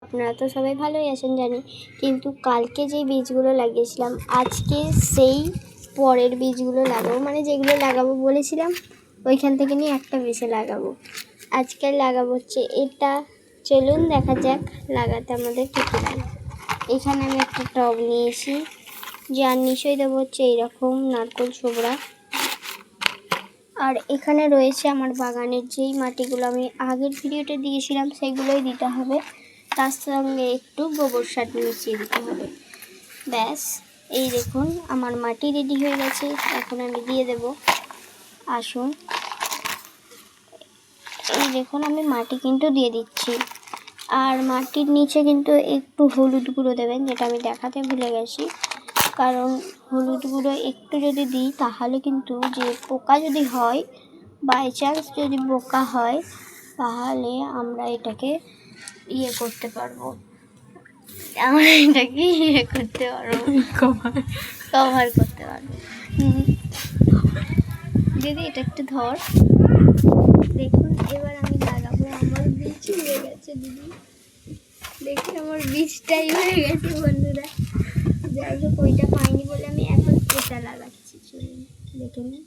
আপনারা তো সবাই ভালোই আছেন জানি, কিন্তু কালকে যেই বীজগুলো লাগিয়েছিলাম আজকে সেই পরের বীজগুলো লাগাবো, মানে যেগুলো লাগাবো বলেছিলাম ওইখান থেকে নিয়ে একটা বেছে লাগাবো। আজকে লাগাবো হচ্ছে এটা। চলুন দেখা যাক লাগাতে আমাদের কী কী লাগে। এখানে আমি একটা টব নিয়েছি, যার নিশ্চয়ই দেবো হচ্ছে এইরকম নারকেল ছোবড়া। আর এখানে রয়েছে আমার বাগানের যেই মাটিগুলো আমি আগের ভিডিওতে দিয়েছিলাম সেগুলোই দিতে হবে, তার সঙ্গে একটু গোবর সার মিশিয়ে দিতে হবে। ব্যাস, এই দেখুন আমার মাটি রেডি হয়ে গেছে। এখন আমি দিয়ে দেব। আসুন, এই দেখুন আমি মাটি কিন্তু দিয়ে দিচ্ছি। আর মাটির নিচে কিন্তু একটু হলুদ গুঁড়ো দেবেন, যেটা আমি দেখাতে ভুলে গেছি। কারণ হলুদ গুঁড়ো একটু যদি দিই তাহলে কিন্তু যে পোকা যদি হয়, বাই চান্স যদি পোকা হয়, তাহলে আমরা এটাকে করতে পারবো, কভার করতে পারবো। দিদি এটা একটু ধর, দেখুন এবার আমি লাগাবো। আমার বীজ হয়ে গেছে দিদি, দেখুন আমার বীজটাই হয়ে গেছে বন্ধুরা। যাই হোক, ওইটা পাইনি বলে আমি এখন এটা লাগাচ্ছি। চলুন দেখে নিন।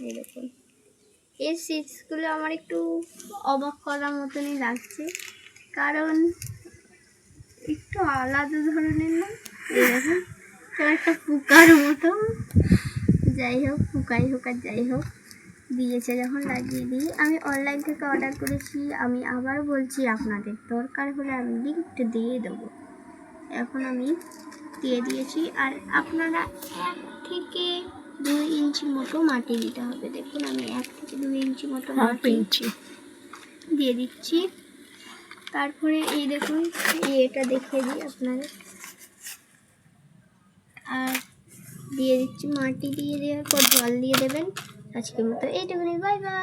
এই দেখুন এই সিডসগুলো আমার একটু অবাক করার মতনই লাগছে, কারণ একটু আলাদা ধরনের না, এই দেখুন একটা পোকার মতো। যাই হোক, পোকাই হোক আর যাই হোক, দিয়েছে যখন লাগিয়ে দিই। আমি অনলাইন থেকে অর্ডার করেছি, আমি আবারও বলছি আপনাদের দরকার হলে আমি লিঙ্কটা দিয়ে দেবো। এখন আমি দিয়ে দিয়েছি। আর আপনারা 1 থেকে 2 ইঞ্চি মতো মাটি দিতে হবে। দেখুন আমি 1 থেকে 2 ইঞ্চি মতো মাটি দিয়ে দিচ্ছি। তারপরে এই দেখুন এটা দেখিয়ে দিই আপনাদের। আর দিয়ে দিচ্ছি, মাটি দিয়ে দেওয়ার পর জল দিয়ে দেবেন। আজকের মতো এইটুকুনি, বাই বাই।